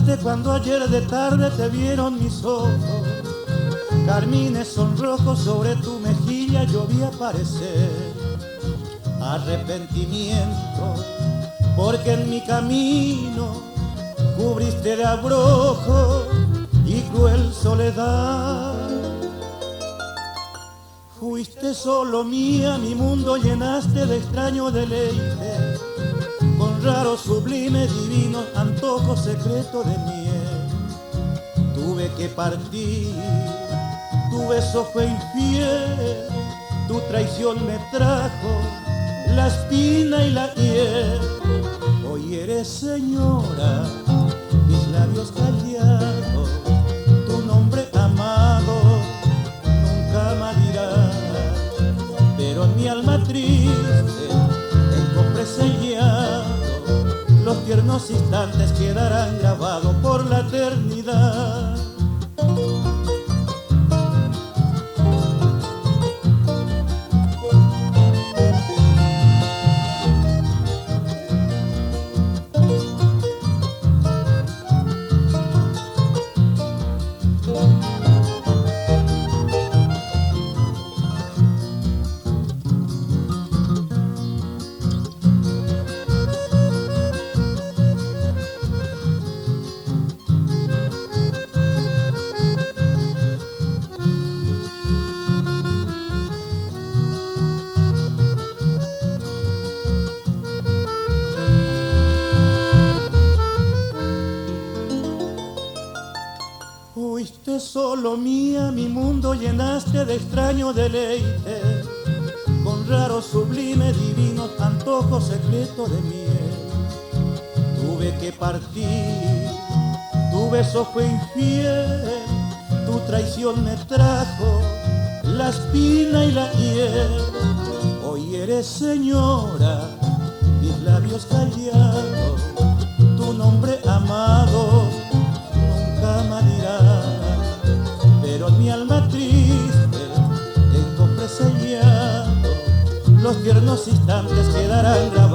asomaste cuando ayer de tarde te vieron mis ojos. Carmines sonrojos sobre tu mejilla yo vi aparecer. Arrepentimiento, porque en mi camino cubriste de abrojo y cruel soledad. Fuiste solo mía, mi mundo llenaste de extraño deleite, con raro, sublime, divino antojo secreto de miel. Tuve que partir, tu beso fue infiel, tu traición me trajo la espina y la hiel. Hoy eres señora, mis labios callados, tu nombre amado nunca me dirás. Pero en mi alma triste, en cofre sellado, los tiernos instantes quedarán grabados por la eternidad. Fuiste solo mía, mi mundo llenaste de extraño deleite, con raro, sublime, divino antojo secreto de miel. Tuve que partir, tu beso fue infiel, tu traición me trajo la espina y la hiel. Hoy eres señora, mis labios callados, tu nombre amado nunca me dirás. Pero en mi alma triste, en cofre sellado, los tiernos instantes quedarán grabados